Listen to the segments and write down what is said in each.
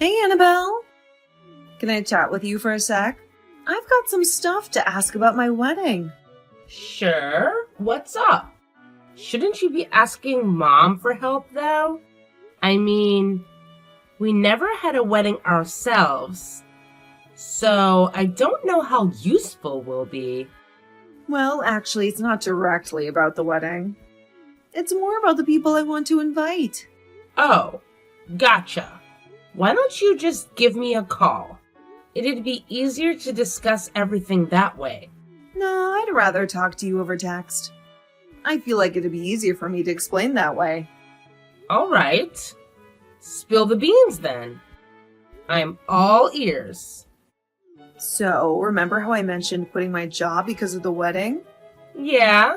Hey, Annabelle. Can I chat with you for a sec? I've got some stuff to ask about my wedding. Sure. What's up? Shouldn't you be asking Mom for help, though? I mean, we never had a wedding ourselves, so I don't know how useful we'll be. Well, actually, it's not directly about the wedding. It's more about the people I want to invite. Oh, gotcha. Why don't you just give me a call? It'd be easier to discuss everything that way. No, I'd rather talk to you over text. I feel like it'd be easier for me to explain that way. All right. Spill the beans, then. I'm all ears. So, remember how I mentioned quitting my job because of the wedding? Yeah,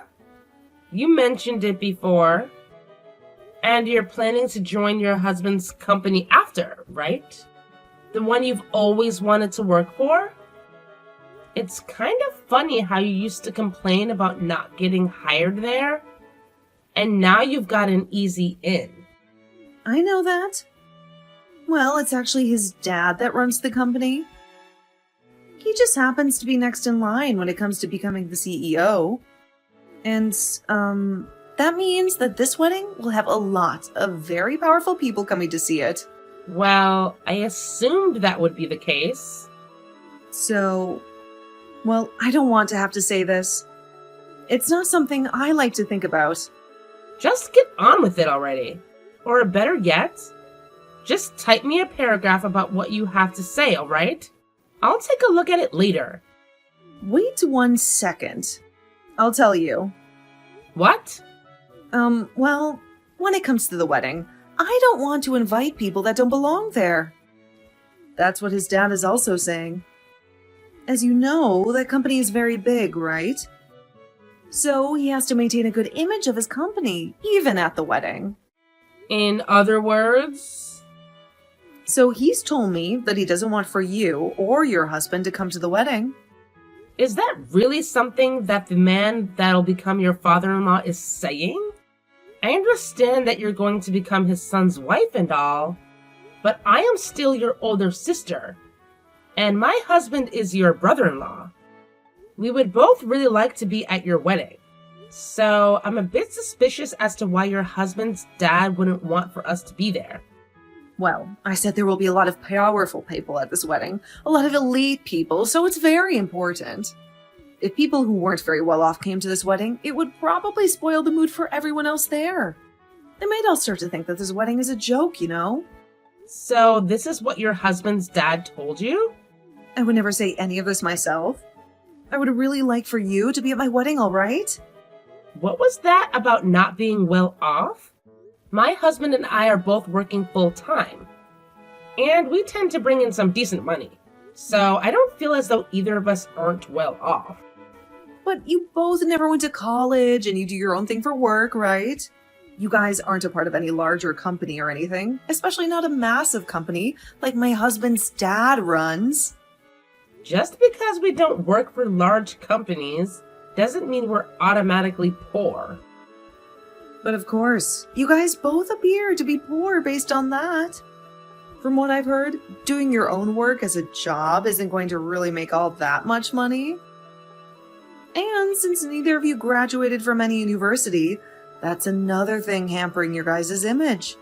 you mentioned it before. And you're planning to join your husband's company after, right? The one you've always wanted to work for? It's kind of funny how you used to complain about not getting hired there, and now you've got an easy in. I know that. Well, it's actually his dad that runs the company. He just happens to be next in line when it comes to becoming the CEO. And, that means that this wedding will have a lot of very powerful people coming to see it. Well, I assumed that would be the case. So, well, I don't want to have to say this. It's not something I like to think about. Just get on with it already. Or better yet, just type me a paragraph about what you have to say, alright? I'll take a look at it later. Wait 1 second. I'll tell you. What? Well, when it comes to the wedding, I don't want to invite people that don't belong there. That's what his dad is also saying. As you know, that company is very big, right? So he has to maintain a good image of his company, even at the wedding. In other words? So he's told me that he doesn't want for you or your husband to come to the wedding. Is that really something that the man that'll become your father-in-law is saying? I understand that you're going to become his son's wife and all, but I am still your older sister, and my husband is your brother-in-law. We would both really like to be at your wedding, so I'm a bit suspicious as to why your husband's dad wouldn't want for us to be there. Well, I said there will be a lot of powerful people at this wedding, a lot of elite people, so it's very important. If people who weren't very well off came to this wedding, it would probably spoil the mood for everyone else there. They might all start to think that this wedding is a joke, you know? So this is what your husband's dad told you? I would never say any of this myself. I would really like for you to be at my wedding, all right? What was that about not being well off? My husband and I are both working full-time, and we tend to bring in some decent money, so I don't feel as though either of us aren't well off. But you both never went to college and you do your own thing for work, right? You guys aren't a part of any larger company or anything, especially not a massive company like my husband's dad runs. Just because we don't work for large companies doesn't mean we're automatically poor. But of course, you guys both appear to be poor based on that. From what I've heard, doing your own work as a job isn't going to really make all that much money. And since neither of you graduated from any university, that's another thing hampering your guys' image.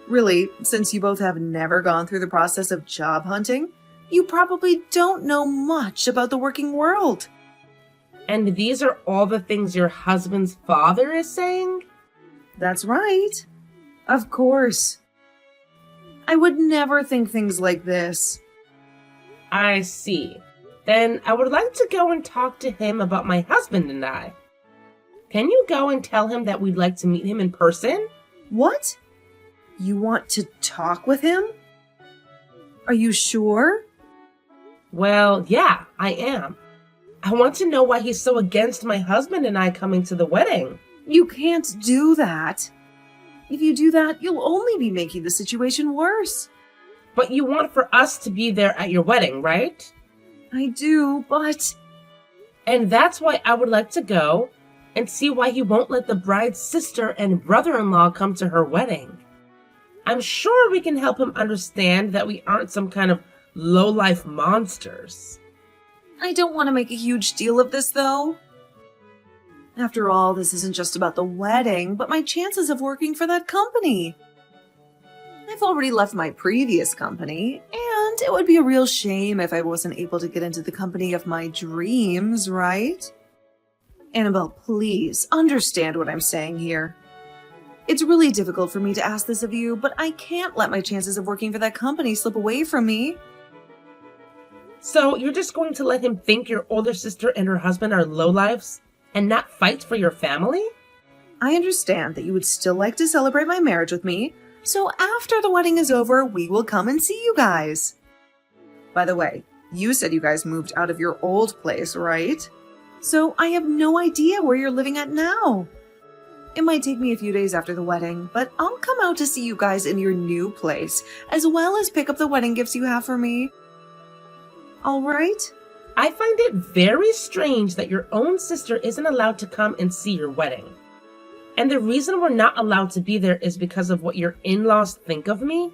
Really, since you both have never gone through the process of job hunting, you probably don't know much about the working world. And these are all the things your husband's father is saying? That's right. Of course. I would never think things like this. I see. Then I would like to go and talk to him about my husband and I. Can you go and tell him that we'd like to meet him in person? What? You want to talk with him? Are you sure? Well, yeah, I am. I want to know why he's so against my husband and I coming to the wedding. You can't do that. If you do that, you'll only be making the situation worse. But you want for us to be there at your wedding, right? I do, but... And that's why I would like to go and see why he won't let the bride's sister and brother-in-law come to her wedding. I'm sure we can help him understand that we aren't some kind of low-life monsters. I don't want to make a huge deal of this, though. After all, this isn't just about the wedding, but my chances of working for that company. I've already left my previous company, and it would be a real shame if I wasn't able to get into the company of my dreams, right? Annabelle, please understand what I'm saying here. It's really difficult for me to ask this of you, but I can't let my chances of working for that company slip away from me. So you're just going to let him think your older sister and her husband are lowlifes and not fight for your family? I understand that you would still like to celebrate my marriage with me, so after the wedding is over, we will come and see you guys. By the way, you said you guys moved out of your old place, right? So I have no idea where you're living at now. It might take me a few days after the wedding, but I'll come out to see you guys in your new place, as well as pick up the wedding gifts you have for me. All right? I find it very strange that your own sister isn't allowed to come and see your wedding. And the reason we're not allowed to be there is because of what your in-laws think of me.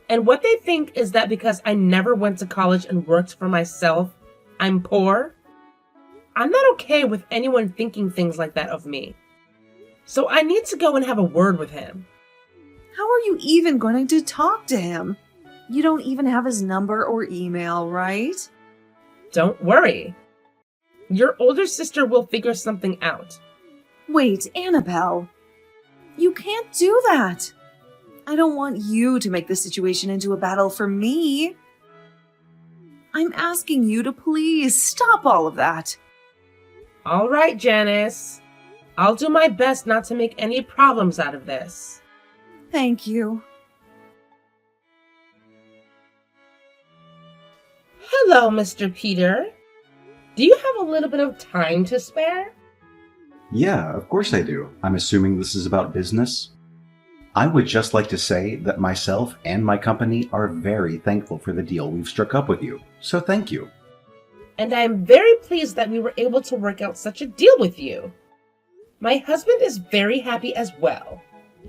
And what they think is that because I never went to college and worked for myself, I'm poor. I'm not okay with anyone thinking things like that of me. So I need to go and have a word with him. How are you even going to talk to him? You don't even have his number or email, right? Don't worry. Your older sister will figure something out. Wait, Annabelle. You can't do that. I don't want you to make this situation into a battle for me. I'm asking you to please stop all of that. All right, Janice. I'll do my best not to make any problems out of this. Thank you. Hello, Mr. Peter. Do you have a little bit of time to spare? Yeah, of course I do. I'm assuming this is about business. I would just like to say that myself and my company are very thankful for the deal we've struck up with you, so thank you. And I'm very pleased that we were able to work out such a deal with you. My husband is very happy as well,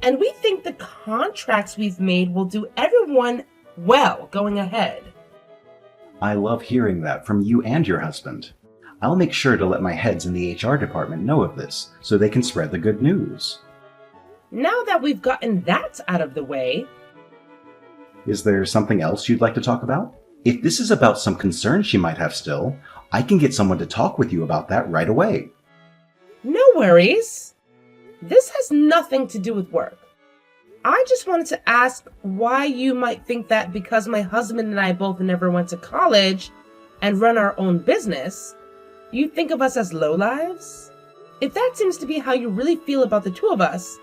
and we think the contracts we've made will do everyone well going ahead. I love hearing that from you and your husband. I'll make sure to let my heads in the HR department know of this, so they can spread the good news. Now that we've gotten that out of the way... Is there something else you'd like to talk about? If this is about some concern she might have still, I can get someone to talk with you about that right away. No worries. This has nothing to do with work. I just wanted to ask why you might think that because my husband and I both never went to college and run our own business, you think of us as lowlives? If that seems to be how you really feel about the two of us,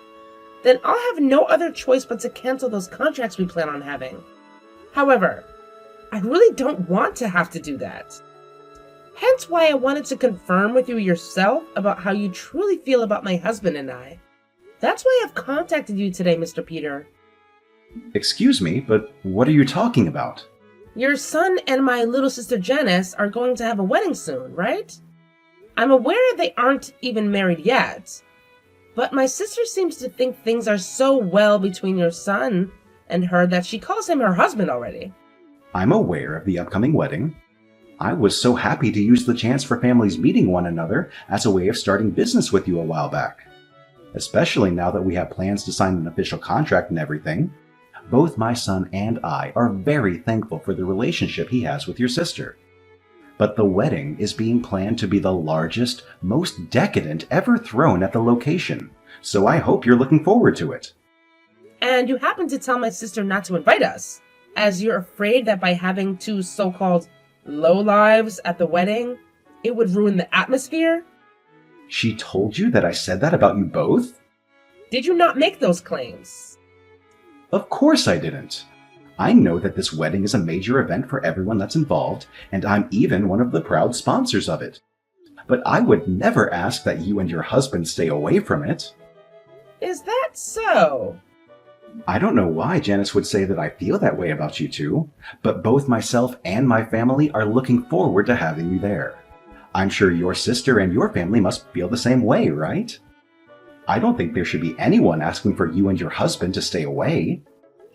then I'll have no other choice but to cancel those contracts we plan on having. However, I really don't want to have to do that. Hence why I wanted to confirm with you yourself about how you truly feel about my husband and I. That's why I've contacted you today, Mr. Peter. Excuse me, but what are you talking about? Your son and my little sister Janice are going to have a wedding soon, right? I'm aware they aren't even married yet, but my sister seems to think things are so well between your son and her that she calls him her husband already. I'm aware of the upcoming wedding. I was so happy to use the chance for families meeting one another as a way of starting business with you a while back. Especially now that we have plans to sign an official contract and everything. Both my son and I are very thankful for the relationship he has with your sister. But the wedding is being planned to be the largest, most decadent ever thrown at the location, so I hope you're looking forward to it. And you happen to tell my sister not to invite us, as you're afraid that by having two so-called lowlives at the wedding, it would ruin the atmosphere? She told you that I said that about you both? Did you not make those claims? Of course I didn't. I know that this wedding is a major event for everyone that's involved, and I'm even one of the proud sponsors of it. But I would never ask that you and your husband stay away from it. Is that so? I don't know why Janice would say that I feel that way about you two, but both myself and my family are looking forward to having you there. I'm sure your sister and your family must feel the same way, right? I don't think there should be anyone asking for you and your husband to stay away.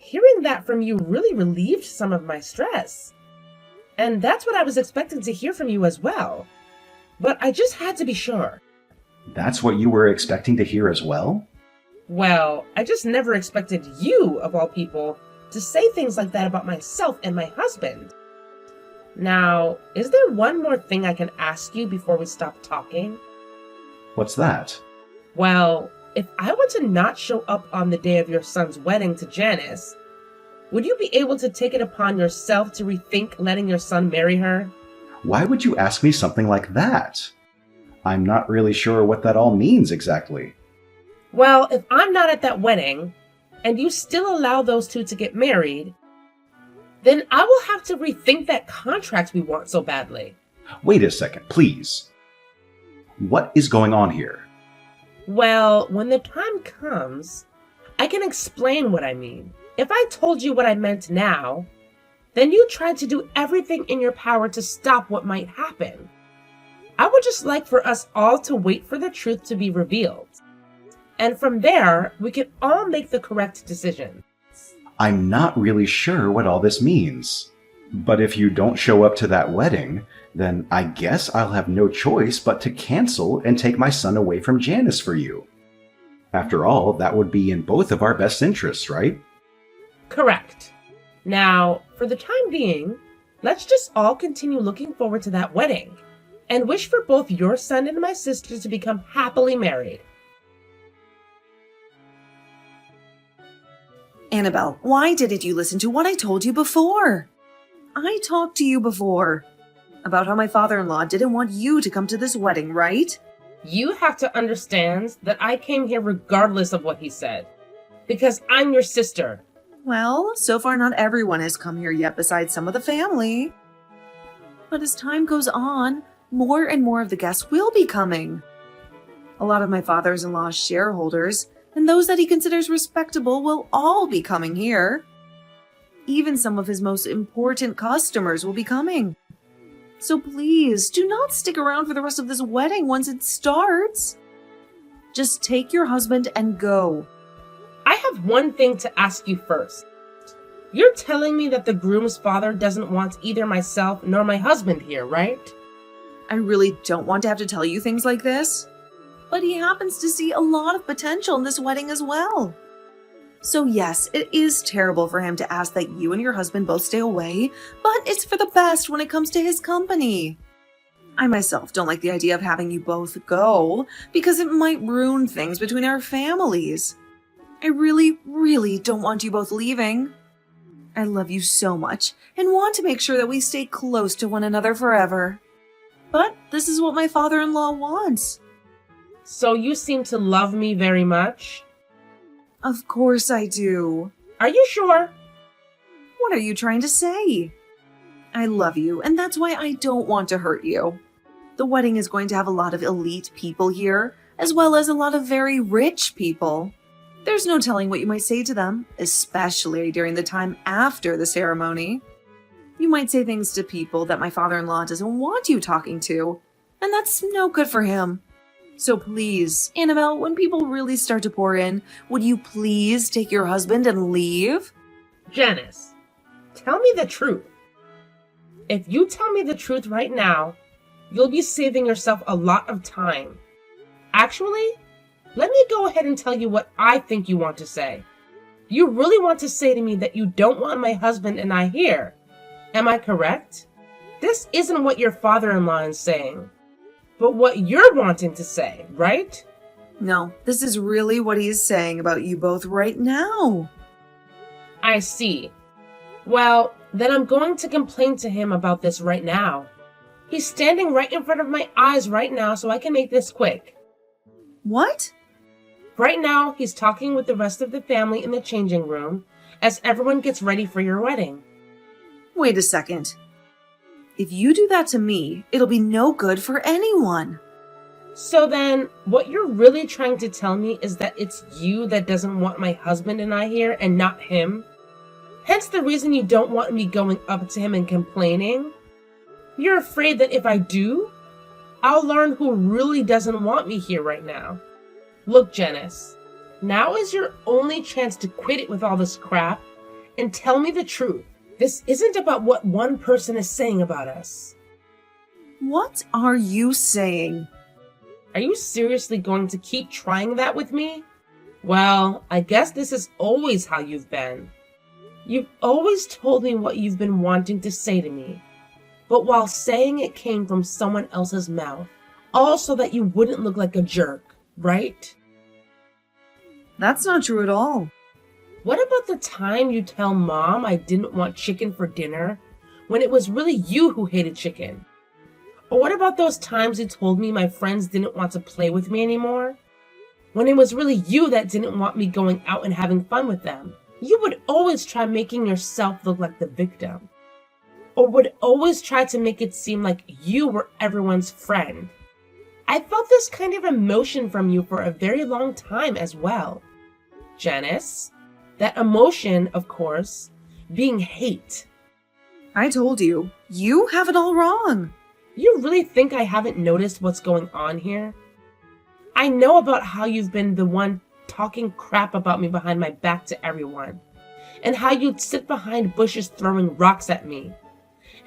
Hearing that from you really relieved some of my stress. And that's what I was expecting to hear from you as well. But I just had to be sure. That's what you were expecting to hear as well? Well, I just never expected you, of all people, to say things like that about myself and my husband. Now, is there one more thing I can ask you before we stop talking? What's that? Well, if I were to not show up on the day of your son's wedding to Janice, would you be able to take it upon yourself to rethink letting your son marry her? Why would you ask me something like that? I'm not really sure what that all means exactly. Well, if I'm not at that wedding, and you still allow those two to get married, then I will have to rethink that contract we want so badly. Wait a second, please. What is going on here? Well, when the time comes, I can explain what I mean. If I told you what I meant now, then you tried to do everything in your power to stop what might happen. I would just like for us all to wait for the truth to be revealed. And from there, we can all make the correct decision. I'm not really sure what all this means. But if you don't show up to that wedding, then I guess I'll have no choice but to cancel and take my son away from Janice for you. After all, that would be in both of our best interests, right? Correct. Now, for the time being, let's just all continue looking forward to that wedding and wish for both your son and my sister to become happily married. Annabelle, why didn't you listen to what I told you before? I talked to you before about how my father-in-law didn't want you to come to this wedding, right? You have to understand that I came here regardless of what he said, because I'm your sister. Well, so far not everyone has come here yet besides some of the family. But as time goes on, more and more of the guests will be coming. A lot of my father-in-law's shareholders and those that he considers respectable will all be coming here. Even some of his most important customers will be coming. So please, do not stick around for the rest of this wedding once it starts. Just take your husband and go. I have one thing to ask you first. You're telling me that the groom's father doesn't want either myself nor my husband here, right? I really don't want to have to tell you things like this, but he happens to see a lot of potential in this wedding as well. So yes, it is terrible for him to ask that you and your husband both stay away, but it's for the best when it comes to his company. I myself don't like the idea of having you both go, because it might ruin things between our families. I really, really don't want you both leaving. I love you so much and want to make sure that we stay close to one another forever. But this is what my father-in-law wants. So you seem to love me very much? Of course I do. Are you sure? What are you trying to say? I love you, and that's why I don't want to hurt you. The wedding is going to have a lot of elite people here, as well as a lot of very rich people. There's no telling what you might say to them, especially during the time after the ceremony. You might say things to people that my father-in-law doesn't want you talking to, and that's no good for him. So please, Annabelle, when people really start to pour in, would you please take your husband and leave? Janice, tell me the truth. If you tell me the truth right now, you'll be saving yourself a lot of time. Actually, let me go ahead and tell you what I think you want to say. You really want to say to me that you don't want my husband and I here. Am I correct? This isn't what your father-in-law is saying, but what you're wanting to say, right? No, this is really what he's saying about you both right now. I see. Well, then I'm going to complain to him about this right now. He's standing right in front of my eyes right now, so I can make this quick. What? Right now, he's talking with the rest of the family in the changing room as everyone gets ready for your wedding. Wait a second. If you do that to me, it'll be no good for anyone. So then, what you're really trying to tell me is that it's you that doesn't want my husband and I here and not him? Hence the reason you don't want me going up to him and complaining? You're afraid that if I do, I'll learn who really doesn't want me here right now. Look, Janice, now is your only chance to quit it with all this crap and tell me the truth. This isn't about what one person is saying about us. What are you saying? Are you seriously going to keep trying that with me? Well, I guess this is always how you've been. You've always told me what you've been wanting to say to me, but while saying it came from someone else's mouth, all so that you wouldn't look like a jerk, right? That's not true at all. What about the time you tell Mom I didn't want chicken for dinner when it was really you who hated chicken? Or what about those times you told me my friends didn't want to play with me anymore when it was really you that didn't want me going out and having fun with them? You would always try making yourself look like the victim, or would always try to make it seem like you were everyone's friend. I felt this kind of emotion from you for a very long time as well. Janice, that emotion, of course, being hate. I told you, you have it all wrong. You really think I haven't noticed what's going on here? I know about how you've been the one talking crap about me behind my back to everyone, and how you'd sit behind bushes throwing rocks at me,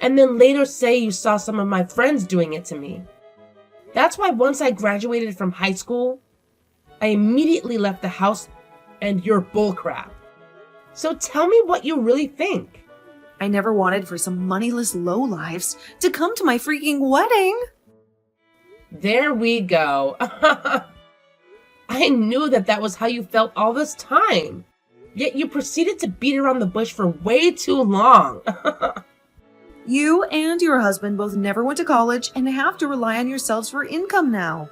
and then later say you saw some of my friends doing it to me. That's why once I graduated from high school, I immediately left the house and your bullcrap. So tell me what you really think. I never wanted for some moneyless lowlifes to come to my freaking wedding. There we go. I knew that was how you felt all this time. Yet you proceeded to beat around the bush for way too long. You and your husband both never went to college and have to rely on yourselves for income now.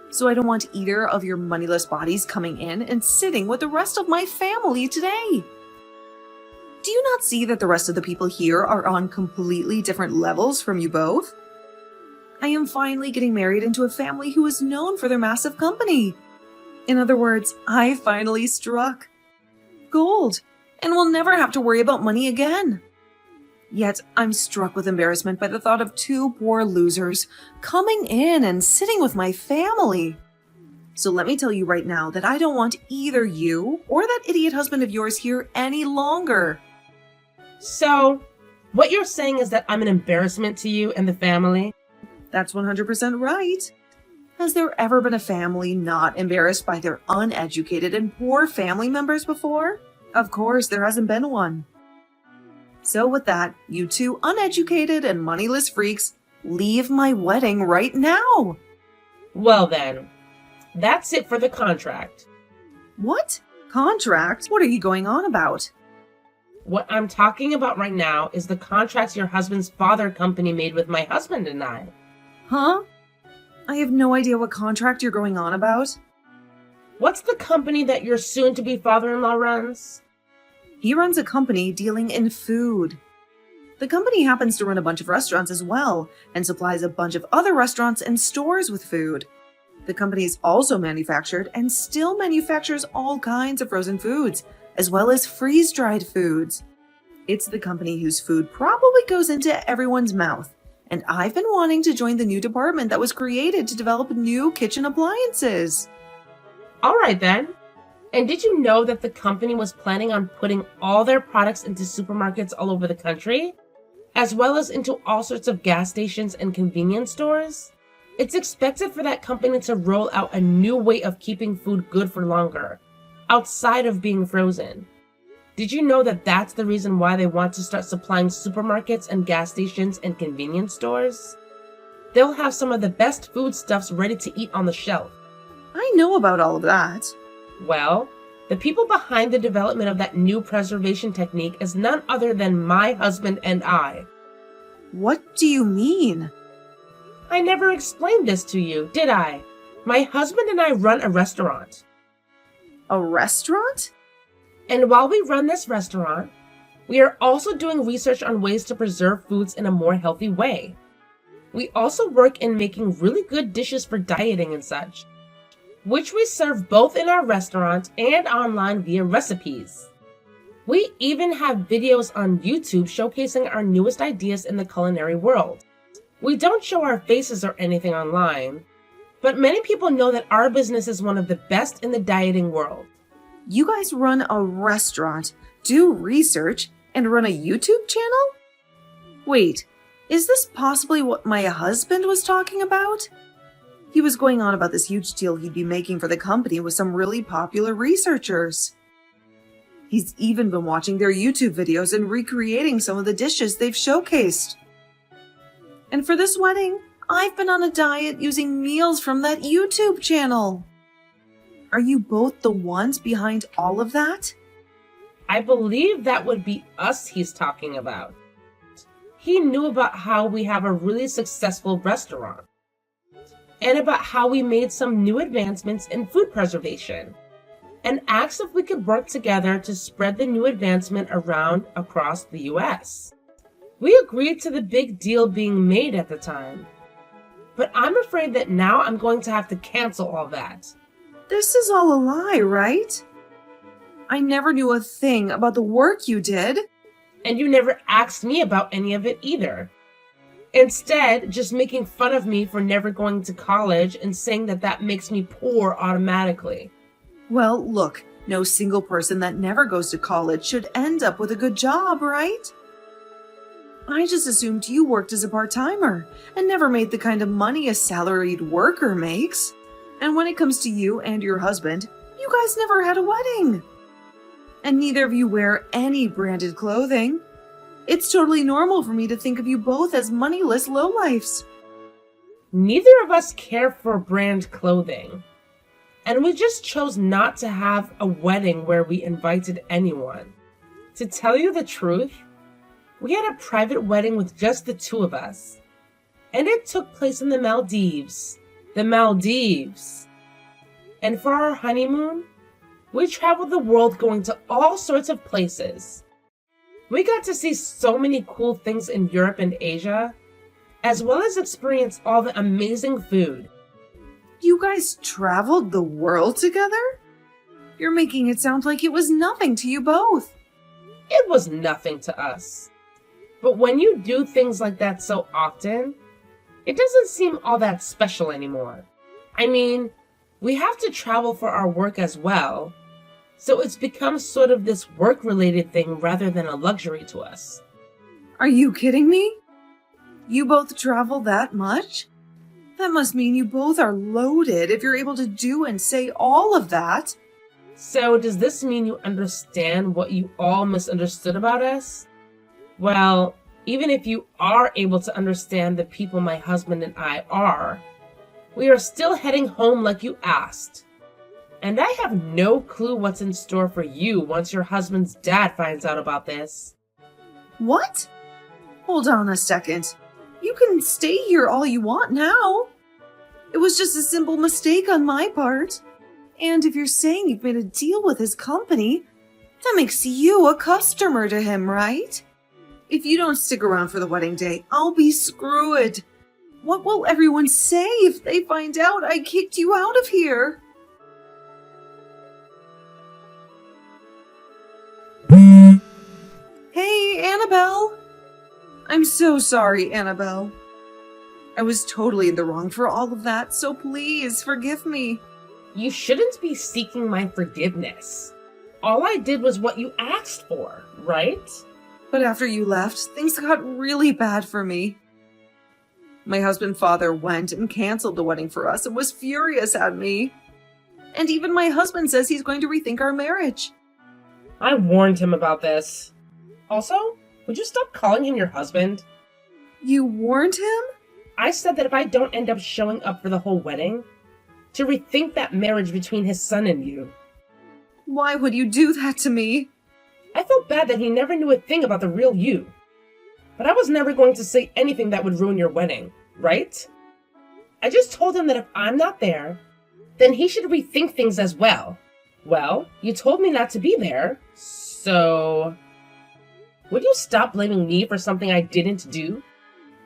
So I don't want either of your moneyless bodies coming in and sitting with the rest of my family today. Do you not see that the rest of the people here are on completely different levels from you both? I am finally getting married into a family who is known for their massive company. In other words, I finally struck gold and will never have to worry about money again. Yet I'm struck with embarrassment by the thought of two poor losers coming in and sitting with my family. So let me tell you right now that I don't want either you or that idiot husband of yours here any longer. So, what you're saying is that I'm an embarrassment to you and the family? That's 100% right. Has there ever been a family not embarrassed by their uneducated and poor family members before? Of course, there hasn't been one. So with that, you two uneducated and moneyless freaks, leave my wedding right now. Well then, that's it for the contract. What? Contract? What are you going on about? What I'm talking about right now is the contracts your husband's father company made with my husband and I. Huh? I have no idea what contract you're going on about. What's the company that your soon-to-be father-in-law runs? He runs a company dealing in food. The company happens to run a bunch of restaurants as well, and supplies a bunch of other restaurants and stores with food. The company is also manufactured and still manufactures all kinds of frozen foods, as well as freeze-dried foods. It's the company whose food probably goes into everyone's mouth, and I've been wanting to join the new department that was created to develop new kitchen appliances. All right then. And did you know that the company was planning on putting all their products into supermarkets all over the country, as well as into all sorts of gas stations and convenience stores? It's expected for that company to roll out a new way of keeping food good for longer, outside of being frozen. Did you know that that's the reason why they want to start supplying supermarkets and gas stations and convenience stores? They'll have some of the best foodstuffs ready to eat on the shelf. I know about all of that. Well, the people behind the development of that new preservation technique is none other than my husband and I. What do you mean? I never explained this to you, did I? My husband and I run a restaurant. A restaurant? And while we run this restaurant, we are also doing research on ways to preserve foods in a more healthy way. We also work in making really good dishes for dieting and such, which we serve both in our restaurant and online via recipes. We even have videos on YouTube showcasing our newest ideas in the culinary world. We don't show our faces or anything online, but many people know that our business is one of the best in the dieting world. You guys run a restaurant do research, and run a YouTube channel? Wait, is this possibly what my husband was talking about? He was going on about this huge deal he'd be making for the company with some really popular researchers. He's even been watching their YouTube videos and recreating some of the dishes they've showcased. And for this wedding, I've been on a diet using meals from that YouTube channel. Are you both the ones behind all of that? I believe that would be us he's talking about. He knew about how we have a really successful restaurant, and about how we made some new advancements in food preservation, and asked if we could work together to spread the new advancement around across the US. We agreed to the big deal being made at the time. But I'm afraid that now I'm going to have to cancel all that. This is all a lie, right? I never knew a thing about the work you did. And you never asked me about any of it either. Instead, just making fun of me for never going to college and saying that that makes me poor automatically. Well, look, no single person that never goes to college should end up with a good job, right? I just assumed you worked as a part-timer and never made the kind of money a salaried worker makes. And when it comes to you and your husband, you guys never had a wedding. And neither of you wear any branded clothing. It's totally normal for me to think of you both as moneyless lowlifes. Neither of us care for brand clothing. And we just chose not to have a wedding where we invited anyone. To tell you the truth, we had a private wedding with just the two of us. And it took place in the Maldives. The Maldives. And for our honeymoon, we traveled the world going to all sorts of places. We got to see so many cool things in Europe and Asia, as well as experience all the amazing food. You guys traveled the world together? You're making it sound like it was nothing to you both. It was nothing to us. But when you do things like that so often, it doesn't seem all that special anymore. I mean, we have to travel for our work as well, so it's become sort of this work-related thing rather than a luxury to us. Are you kidding me? You both travel that much? That must mean you both are loaded if you're able to do and say all of that. So does this mean you understand what you all misunderstood about us? Well, even if you are able to understand the people my husband and I are, we are still heading home like you asked. And I have no clue what's in store for you once your husband's dad finds out about this. What? Hold on a second. You can stay here all you want now. It was just a simple mistake on my part. And if you're saying you've made a deal with his company, that makes you a customer to him, right? If you don't stick around for the wedding day, I'll be screwed. What will everyone say if they find out I kicked you out of here? Hey, Annabelle. I'm so sorry, Annabelle. I was totally in the wrong for all of that, so please forgive me. You shouldn't be seeking my forgiveness. All I did was what you asked for, right? But after you left, things got really bad for me. My husband's father went and canceled the wedding for us and was furious at me. And even my husband says he's going to rethink our marriage. I warned him about this. Also, would you stop calling him your husband? You warned him? I said that if I don't end up showing up for the whole wedding, to rethink that marriage between his son and you. Why would you do that to me? I felt bad that he never knew a thing about the real you. But I was never going to say anything that would ruin your wedding, right? I just told him that if I'm not there, then he should rethink things as well. Well, you told me not to be there, so... Would you stop blaming me for something I didn't do?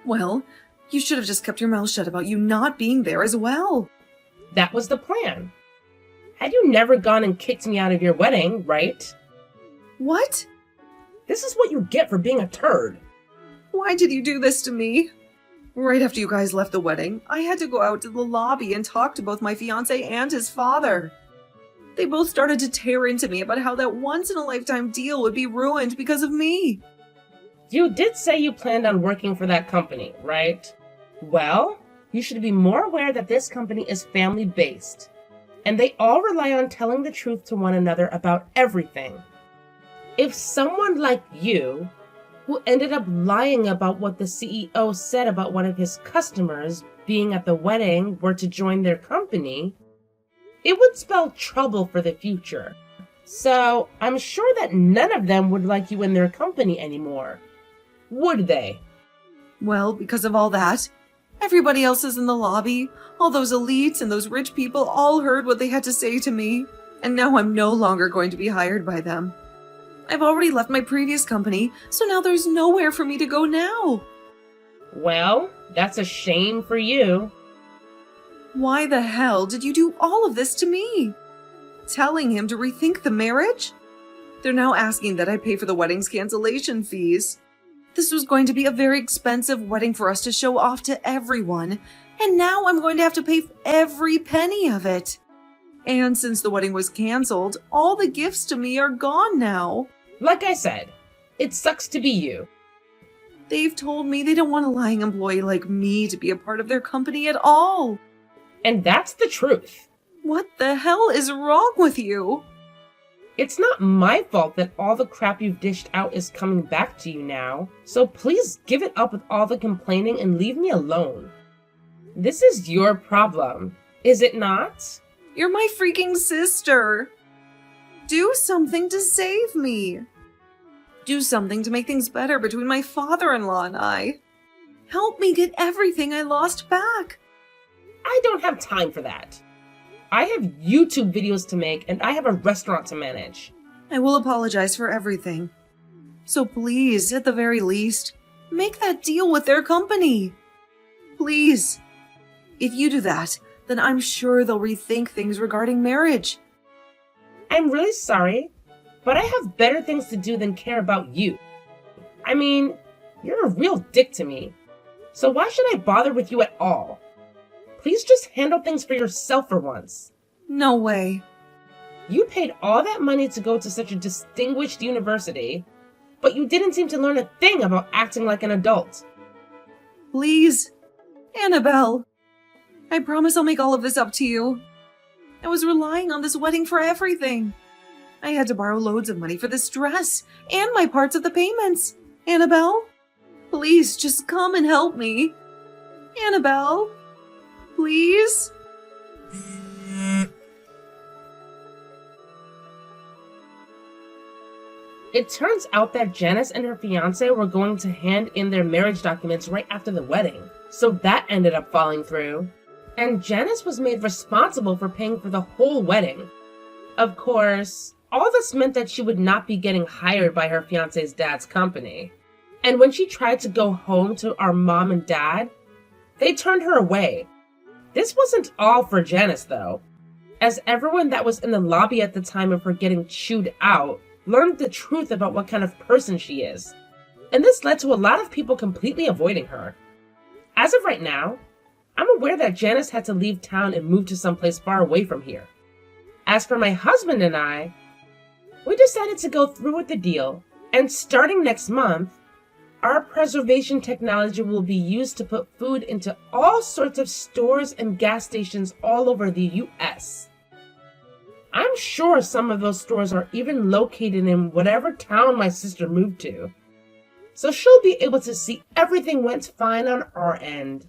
Well, you should have just kept your mouth shut about you not being there as well. That was the plan. Had you never gone and kicked me out of your wedding, right? What? This is what you get for being a turd. Why did you do this to me? Right after you guys left the wedding, I had to go out to the lobby and talk to both my fiancé and his father. They both started to tear into me about how that once-in-a-lifetime deal would be ruined because of me. You did say you planned on working for that company, right? Well, you should be more aware that this company is family-based, and they all rely on telling the truth to one another about everything. If someone like you, who ended up lying about what the CEO said about one of his customers being at the wedding, were to join their company, it would spell trouble for the future. So I'm sure that none of them would like you in their company anymore. Would they? Well, because of all that, everybody else is in the lobby. All those elites and those rich people all heard what they had to say to me, and now I'm no longer going to be hired by them. I've already left my previous company, so now there's nowhere for me to go now. Well, that's a shame for you. Why the hell did you do all of this to me? Telling him to rethink the marriage? They're now asking that I pay for the wedding's cancellation fees. This was going to be a very expensive wedding for us to show off to everyone, and now I'm going to have to pay for every penny of it. And since the wedding was canceled, all the gifts to me are gone now. Like I said, it sucks to be you. They've told me they don't want a lying employee like me to be a part of their company at all. And that's the truth. What the hell is wrong with you? It's not my fault that all the crap you've dished out is coming back to you now, so please give it up with all the complaining and leave me alone. This is your problem, is it not? You're my freaking sister. Do something to save me. Do something to make things better between my father-in-law and I. Help me get everything I lost back. I don't have time for that. I have YouTube videos to make and I have a restaurant to manage. I will apologize for everything. So please, at the very least, make that deal with their company. Please. If you do that, then I'm sure they'll rethink things regarding marriage. I'm really sorry, but I have better things to do than care about you. I mean, you're a real dick to me. So why should I bother with you at all? Please just handle things for yourself for once. No way. You paid all that money to go to such a distinguished university, but you didn't seem to learn a thing about acting like an adult. Please. Annabelle. I promise I'll make all of this up to you. I was relying on this wedding for everything. I had to borrow loads of money for this dress and my parts of the payments. Annabelle? Please just come and help me. Annabelle? Please? It turns out that Janice and her fiancé were going to hand in their marriage documents right after the wedding, so that ended up falling through. And Janice was made responsible for paying for the whole wedding. Of course, all this meant that she would not be getting hired by her fiancé's dad's company. And when she tried to go home to our mom and dad, they turned her away. This wasn't all for Janice, though, as everyone that was in the lobby at the time of her getting chewed out learned the truth about what kind of person she is. And this led to a lot of people completely avoiding her. As of right now, I'm aware that Janice had to leave town and move to someplace far away from here. As for my husband and I, we decided to go through with the deal, and starting next month, our preservation technology will be used to put food into all sorts of stores and gas stations all over the US. I'm sure some of those stores are even located in whatever town my sister moved to. So she'll be able to see everything went fine on our end.